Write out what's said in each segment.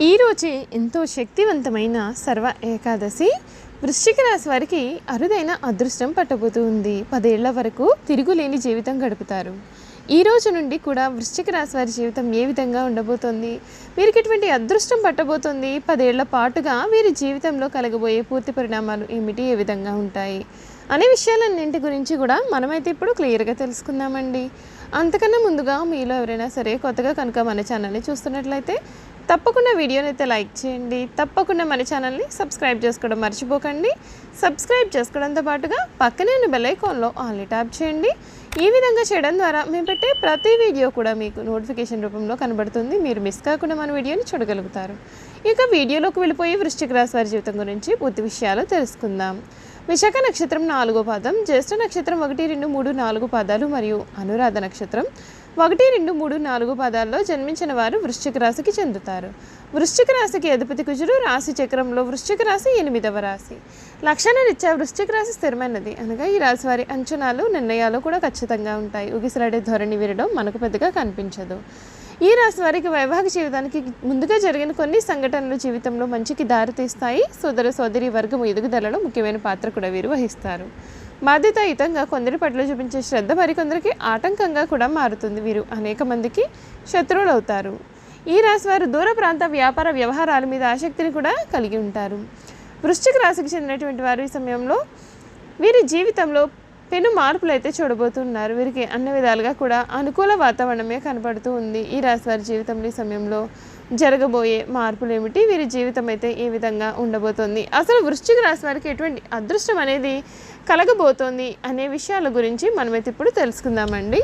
ఈరోజే ఎంతో శక్తివంతమైన సర్వ ఏకాదశి వృశ్చిక రాశి వారికి అరుదైన అదృష్టం పట్టబోతుంది. 10 ఏళ్ల వరకు తిరుగులేని జీవితం గడుపుతారు. ఈ రోజు నుండి కూడా వృశ్చిక రాశి వారి జీవితం ఏ విధంగా ఉండబోతోంది, వీరికి ఎటువంటి అదృష్టం పట్టబోతోంది, 10 ఏళ్ల పాటుగా వీరి జీవితంలో కలగబోయే పూర్తి పరిణామాలు ఏమిటి, ఏ విధంగా ఉంటాయి అనే విషయాలన్నింటి గురించి కూడా మనమైతే ఇప్పుడు క్లియర్గా తెలుసుకుందామండి. అంతకన్నా ముందుగా మీలో ఎవరైనా సరే కొత్తగా కనుక మన ఛానల్ని చూస్తున్నట్లయితే తప్పకుండా వీడియోని అయితే లైక్ చేయండి. తప్పకుండా మన ఛానల్ని సబ్స్క్రైబ్ చేసుకోవడం మర్చిపోకండి. సబ్స్క్రైబ్ చేసుకోవడంతో పాటుగా పక్కనే ఉన్న బెల్ ఐకాన్లో ఆల్ని ట్యాప్ చేయండి. ఈ విధంగా చేయడం ద్వారా మేము పెట్టే ప్రతి వీడియో కూడా మీకు నోటిఫికేషన్ రూపంలో కనబడుతుంది. మీరు మిస్ కాకుండా మన వీడియోని చూడగలుగుతారు. ఇక వీడియోలోకి వెళ్ళిపోయి వృశ్చిక రాశి వారి జీవితం గురించి పూర్తి విషయాలు తెలుసుకుందాం. విశాఖ నక్షత్రం 4వ పాదం, జ్యేష్ఠ నక్షత్రం 1, 2, 3, 4 పాదాలు మరియు అనురాధ నక్షత్రం 1, 2, 3, 4 పాదాల్లో జన్మించిన వారు వృశ్చిక రాశికి చెందుతారు. వృశ్చిక రాశికి అధిపతి కుజుడు. రాశి చక్రంలో వృశ్చిక రాశి 8వ రాశి. లక్షణరీత్యా వృశ్చిక రాశి స్థిరమైనది, అనగా ఈ రాశి వారి అంచనాలు నిర్ణయాలు కూడా ఖచ్చితంగా ఉంటాయి. ఉగిసలాడే ధోరణి వీరడం మనకు పెద్దగా కనిపించదు. ఈ రాశి వారికి వైవాహిక జీవితానికి ముందుగా జరిగిన కొన్ని సంఘటనలు జీవితంలో మంచికి దారితీస్తాయి. సోదర సోదరి వర్గం ఎదుగుదలలో ముఖ్యమైన పాత్ర కూడా వీరు వహిస్తారు. బాధ్యతాయుతంగా కొందరి పట్ల చూపించే శ్రద్ధ మరికొందరికి ఆటంకంగా కూడా మారుతుంది. వీరు అనేక మందికి శత్రువులు అవుతారు. ఈ రాశి వారు దూర ప్రాంత వ్యాపార వ్యవహారాల మీద ఆసక్తిని కూడా కలిగి ఉంటారు. వృశ్చిక రాశికి చెందినటువంటి వారు ఈ సమయంలో వీరి జీవితంలో పెను మార్పులు అయితే చూడబోతున్నారు. వీరికి అన్ని విధాలుగా కూడా అనుకూల వాతావరణమే కనపడుతూ ఉంది. ఈ రాశి వారి జీవితంలో ఈ సమయంలో జరగబోయే మార్పులు ఏమిటి, వీరి జీవితం అయితే ఏ విధంగా ఉండబోతోంది, అసలు వృశ్చిక రాశి వారికి ఎటువంటి అదృష్టం అనేది కలగబోతోంది అనే విషయాల గురించి మనమైతే ఇప్పుడు తెలుసుకుందామండి.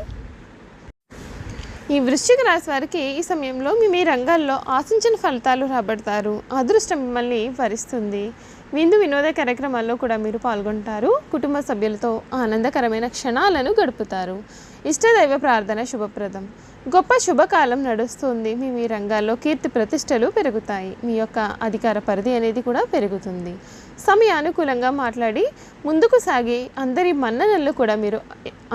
ఈ వృశ్చిక రాశి వారికి ఈ సమయంలో మీ రంగాల్లో ఆశించిన ఫలితాలు రాబడతారు. అదృష్టం మిమ్మల్ని వరిస్తుంది. విందు వినోద కార్యక్రమాల్లో కూడా మీరు పాల్గొంటారు. కుటుంబ సభ్యులతో ఆనందకరమైన క్షణాలను గడుపుతారు. ఇష్టదైవ ప్రార్థన శుభప్రదం. గొప్ప శుభకాలం నడుస్తుంది. మీ రంగాల్లో కీర్తి ప్రతిష్టలు పెరుగుతాయి. మీ యొక్క అధికార పరిధి అనేది కూడా పెరుగుతుంది. సమయానుకూలంగా మాట్లాడి ముందుకు సాగి అందరి మన్ననలు కూడా మీరు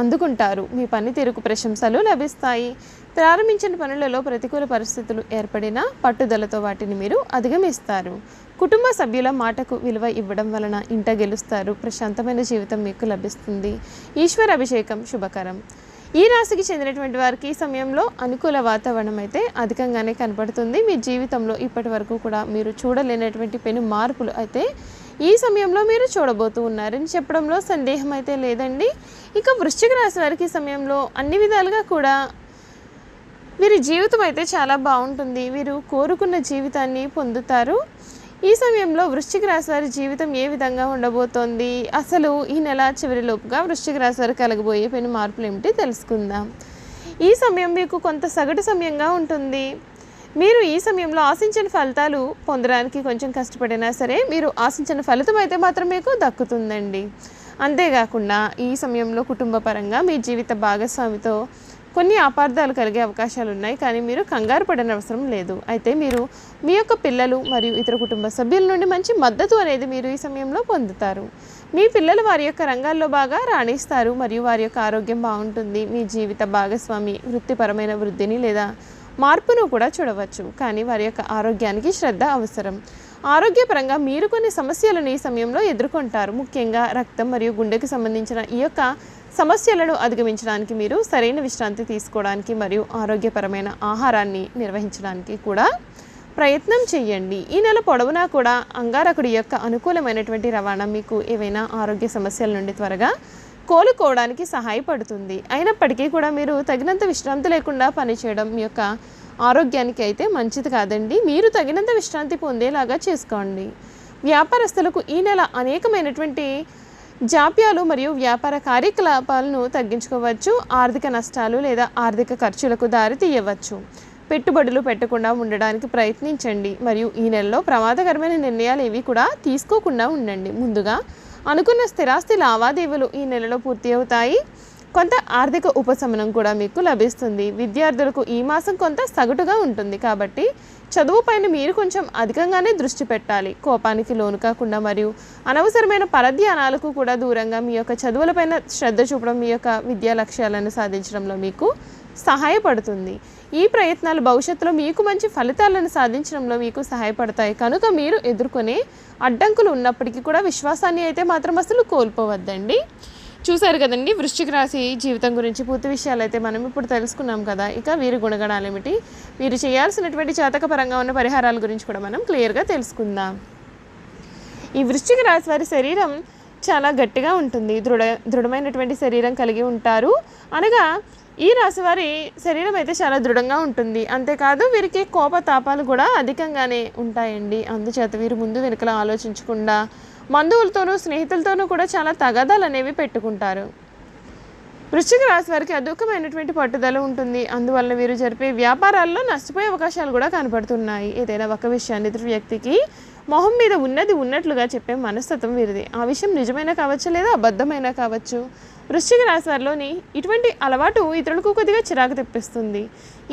అందుకుంటారు. మీ పనితీరుకు ప్రశంసలు లభిస్తాయి. ప్రారంభించిన పనులలో ప్రతికూల పరిస్థితులు ఏర్పడినా పట్టుదలతో వాటిని మీరు అధిగమిస్తారు. కుటుంబ సభ్యుల మాటకు విలువ ఇవ్వడం వలన ఇంట గెలుస్తారు. ప్రశాంతమైన జీవితం మీకు లభిస్తుంది. ఈశ్వర అభిషేకం శుభకరం. ఈ రాశికి చెందినటువంటి వారికి ఈ సమయంలో అనుకూల వాతావరణం అయితే అధికంగానే కనపడుతుంది. మీ జీవితంలో ఇప్పటి వరకు కూడా మీరు చూడలేనటువంటి పెను మార్పులు అయితే ఈ సమయంలో మీరు చూడబోతూ ఉన్నారని చెప్పడంలో సందేహం అయితే లేదండి. ఇక వృశ్చిక రాశి వారికి ఈ సమయంలో అన్ని విధాలుగా కూడా వీరి జీవితం అయితే చాలా బాగుంటుంది. వీరు కోరుకున్న జీవితాన్ని పొందుతారు. ఈ సమయంలో వృశ్చిక రాశి వారి జీవితం ఏ విధంగా ఉండబోతోంది, అసలు ఈ నెల చివరిలోపుగా వృశ్చిక రాశి వారికి కలగబోయే పెను మార్పులు ఏమిటి తెలుసుకుందాం. ఈ సమయం మీకు కొంత సగటు సమయంగా ఉంటుంది. మీరు ఈ సమయంలో ఆశించిన ఫలితాలు పొందడానికి కొంచెం కష్టపడినా సరే మీరు ఆశించిన ఫలితం అయితే మాత్రం మీకు దక్కుతుందండి. అంతేకాకుండా ఈ సమయంలో కుటుంబ పరంగా మీ జీవిత భాగస్వామితో కొన్ని అపార్థాలు కలిగే అవకాశాలు ఉన్నాయి. కానీ మీరు కంగారు పడని అవసరం లేదు. అయితే మీరు మీ యొక్క పిల్లలు మరియు ఇతర కుటుంబ సభ్యుల నుండి మంచి మద్దతు అనేది మీరు ఈ సమయంలో పొందుతారు. మీ పిల్లలు వారి యొక్క రంగాల్లో బాగా రాణిస్తారు మరియు వారి యొక్క ఆరోగ్యం బాగుంటుంది. మీ జీవిత భాగస్వామి వృత్తిపరమైన వృద్ధిని లేదా మార్పును కూడా చూడవచ్చు. కానీ వారి యొక్క ఆరోగ్యానికి శ్రద్ధ అవసరం. ఆరోగ్యపరంగా మీరు కొన్ని సమస్యలను ఈ సమయంలో ఎదుర్కొంటారు. ముఖ్యంగా రక్తం మరియు గుండెకు సంబంధించిన ఈ యొక్క సమస్యలను అధిగమించడానికి మీరు సరైన విశ్రాంతి తీసుకోవడానికి మరియు ఆరోగ్యపరమైన ఆహారాన్ని నిర్వహించడానికి కూడా ప్రయత్నం చేయండి. ఈ నెల పొడవునా కూడా అంగారకుడి యొక్క అనుకూలమైనటువంటి రవాణా మీకు ఏవైనా ఆరోగ్య సమస్యల నుండి త్వరగా కోలుకోవడానికి సహాయపడుతుంది. అయినప్పటికీ కూడా మీరు తగినంత విశ్రాంతి లేకుండా పనిచేయడం మీ యొక్క ఆరోగ్యానికి అయితే మంచిది కాదండి. మీరు తగినంత విశ్రాంతి పొందేలాగా చేసుకోండి. వ్యాపారస్తులకు ఈ నెల అనేకమైనటువంటి జాప్యాలు మరియు వ్యాపార కార్యకలాపాలను తగ్గించుకోవచ్చు. ఆర్థిక నష్టాలు లేదా ఆర్థిక ఖర్చులకు దారి తీయవచ్చు. పెట్టుబడులు పెట్టకుండా ఉండడానికి ప్రయత్నించండి మరియు ఈ నెలలో ప్రమాదకరమైన నిర్ణయాలు ఏవి కూడా తీసుకోకుండా ఉండండి. ముందుగా అనుకున్న స్థిరాస్తి లావాదేవీలు ఈ నెలలో పూర్తి అవుతాయి. కొంత ఆర్థిక ఉపశమనం కూడా మీకు లభిస్తుంది. విద్యార్థులకు ఈ మాసం కొంత సగటుగా ఉంటుంది కాబట్టి చదువుపైన మీరు కొంచెం అధికంగానే దృష్టి పెట్టాలి. కోపానికి లోను కాకుండా మరియు అనవసరమైన పరధ్యానాలకు కూడా దూరంగా మీ యొక్క చదువులపైన శ్రద్ధ చూపడం మీ యొక్క విద్యా లక్ష్యాలను సాధించడంలో మీకు సహాయపడుతుంది. ఈ ప్రయత్నాలు భవిష్యత్తులో మీకు మంచి ఫలితాలను సాధించడంలో మీకు సహాయపడతాయి. కనుక మీరు ఎదుర్కొనే అడ్డంకులు ఉన్నప్పటికీ కూడా విశ్వాసాన్ని అయితే మాత్రం అసలు కోల్పోవద్దండి. చూశారు కదండి వృశ్చిక రాశి జీవితం గురించి పూర్తి విషయాలు అయితే మనం ఇప్పుడు తెలుసుకున్నాం కదా. ఇక వీరి గుణగణాలు ఏమిటి, వీరు చేయాల్సినటువంటి జాతకపరంగా ఉన్న పరిహారాల గురించి కూడా మనం క్లియర్గా తెలుసుకుందాం. ఈ వృశ్చిక రాశి వారి శరీరం చాలా గట్టిగా ఉంటుంది. దృఢమైనటువంటి శరీరం కలిగి ఉంటారు. అనగా ఈ రాశి వారి శరీరం అయితే చాలా దృఢంగా ఉంటుంది. అంతేకాదు వీరికి కోపతాపాలు కూడా అధికంగానే ఉంటాయండి. అందుచేత వీరు ముందు వెనుకలా ఆలోచించకుండా బంధువులతోనూ స్నేహితులతోనూ కూడా చాలా తగాదాలు అనేవి పెట్టుకుంటారు. వృశ్చిక రాశి వారికి అద్భుతమైనటువంటి పట్టుదల ఉంటుంది. అందువల్ల వీరు జరిపే వ్యాపారాల్లో నష్టపోయే అవకాశాలు కూడా కనపడుతున్నాయి. ఏదైనా ఒక విషయాన్ని ఎదుటి వ్యక్తికి మొహం మీద ఉన్నది ఉన్నట్లుగా చెప్పే మనస్తత్వం వీరిది. ఆ విషయం నిజమైనా కావచ్చు లేదా అబద్ధమైనా కావచ్చు. వృశ్చిక రాశి వారిలోని ఇటువంటి అలవాటు ఇతరులకు కొద్దిగా చిరాకు తెప్పిస్తుంది.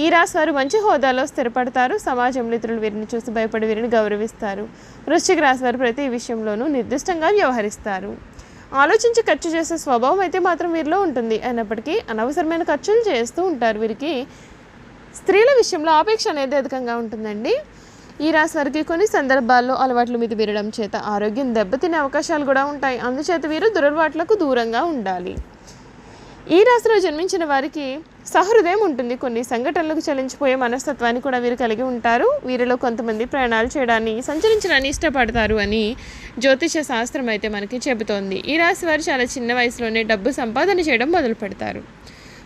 ఈ రాశి వారు మంచి హోదాలో స్థిరపడతారు. సమాజంలో ఇతరులు వీరిని చూసి భయపడి వీరిని గౌరవిస్తారు. వృశ్చిక రాశి వారు ప్రతి విషయంలోనూ నిర్దిష్టంగా వ్యవహరిస్తారు. ఆలోచించి ఖర్చు చేసే స్వభావం అయితే మాత్రం వీరిలో ఉంటుంది. అయినప్పటికీ అనవసరమైన ఖర్చులు చేస్తూ ఉంటారు. వీరికి స్త్రీల విషయంలో ఆపేక్ష అనేది అధికంగా ఉంటుందండి. ఈ రాశి వారికి కొన్ని సందర్భాల్లో అలవాట్ల మీద విరడం చేత ఆరోగ్యం దెబ్బతినే అవకాశాలు కూడా ఉంటాయి. అందుచేత వీరు దురలవాట్లకు దూరంగా ఉండాలి. ఈ రాశిలో జన్మించిన వారికి సహృదయం ఉంటుంది. కొన్ని సంఘటనలకు చలించిపోయే మనస్తత్వాన్ని కూడా వీరు కలిగి ఉంటారు. వీరిలో కొంతమంది ప్రయాణాలు చేయడాన్ని సంచరించడాన్ని ఇష్టపడతారు అని జ్యోతిష శాస్త్రం అయితే మనకి చెబుతోంది. ఈ రాశి వారు చాలా చిన్న వయసులోనే డబ్బు సంపాదన చేయడం మొదలు పెడతారు.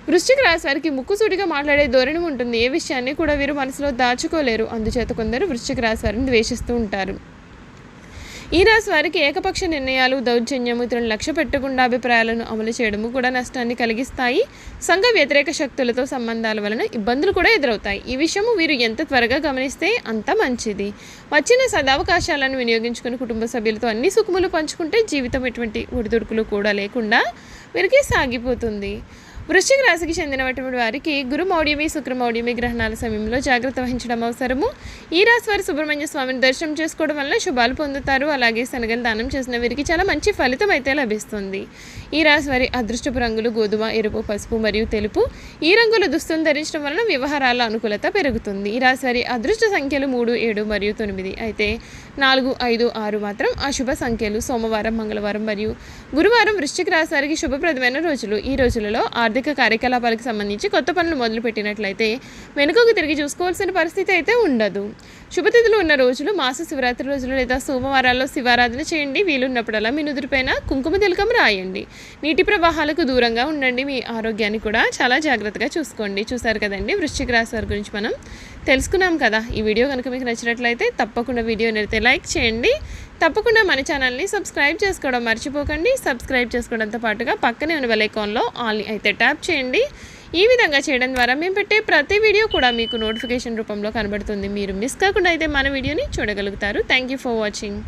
వృశ్చిక రాశి వారికి ముక్కుసూటిగా మాట్లాడే ధోరణి ఉంటుంది. ఏ విషయాన్ని కూడా వీరు మనసులో దాచుకోలేరు. అందుచేత కొందరు వృశ్చిక రాశి వారిని ద్వేషిస్తూ ఉంటారు. ఈ రాశి వారికి ఏకపక్ష నిర్ణయాలు, దౌర్జన్యము, ఇతరులను లక్ష్య పెట్టకుండా అభిప్రాయాలను అమలు చేయడము కూడా నష్టాన్ని కలిగిస్తాయి. సంఘ వ్యతిరేక శక్తులతో సంబంధాల వలన ఇబ్బందులు కూడా ఎదురవుతాయి. ఈ విషయము వీరు ఎంత త్వరగా గమనిస్తే అంత మంచిది. వచ్చిన సదవకాశాలను వినియోగించుకుని కుటుంబ సభ్యులతో అన్ని సుఖములు పంచుకుంటే జీవితం ఎటువంటి ఒడిదుడుకులు కూడా లేకుండా వీరికి సాగిపోతుంది. వృశ్చిక రాశికి చెందినటువంటి వారికి గురుమౌఢ్యమి, శుక్రమౌఢ్యమి గ్రహణాల సమయంలో జాగ్రత్త వహించడం అవసరము. ఈ రాశి వారి సుబ్రహ్మణ్య స్వామిని దర్శనం చేసుకోవడం వల్ల శుభాలు పొందుతారు. అలాగే శనగలు దానం చేసిన వీరికి చాలా మంచి ఫలితం అయితే లభిస్తుంది. ఈ రాశి వారి అదృష్టపు రంగులు గోధుమ, ఎరుపు, పసుపు మరియు తెలుపు. ఈ రంగుల దుస్తులు ధరించడం వలన వ్యవహారాల అనుకూలత పెరుగుతుంది. ఈ రాశి వారి అదృష్ట సంఖ్యలు 3, 7 మరియు 9. అయితే 4, 5, 6 మాత్రం అశుభ సంఖ్యలు. సోమవారం, మంగళవారం మరియు గురువారం వృశ్చిక రాశి వారికి శుభప్రదమైన రోజులు. ఈ రోజులలో ఆర్థిక కార్యకలాపాలకు సంబంధించి కొత్త పనులు మొదలుపెట్టినట్లయితే వెనుకకు తిరిగి చూసుకోవాల్సిన పరిస్థితి అయితే ఉండదు. శుభతిథులు ఉన్న రోజులు మాస శివరాత్రి రోజులు లేదా సోమవారాల్లో శివారాధన చేయండి. వీలున్నప్పుడల్లా మీ నుదుటిపైన కుంకుమ తిలకం రాయండి. నీటి ప్రవాహాలకు దూరంగా ఉండండి. మీ ఆరోగ్యాన్ని కూడా చాలా జాగ్రత్తగా చూసుకోండి. చూసారు కదండి వృశ్చిక రాశి వారి గురించి మనం తెలుసుకున్నాం కదా. ఈ వీడియో కనుక మీకు నచ్చినట్లయితే తప్పకుండా వీడియోని అయితే లైక్ చేయండి. తప్పకుండా మన ఛానల్ని సబ్స్క్రైబ్ చేసుకోవడం మర్చిపోకండి. సబ్స్క్రైబ్ చేసుకోవడంతో పాటుగా పక్కనే ఉన్న బెల్ ఐకాన్లో ఆల్ అయితే ట్యాప్ చేయండి. ఈ విధంగా చేయడం ద్వారా మేము పెట్టే ప్రతి వీడియో కూడా మీకు నోటిఫికేషన్ రూపంలో కనబడుతుంది. మీరు మిస్ కాకుండా అయితే మన వీడియోని చూడగలుగుతారు. Thank you for watching.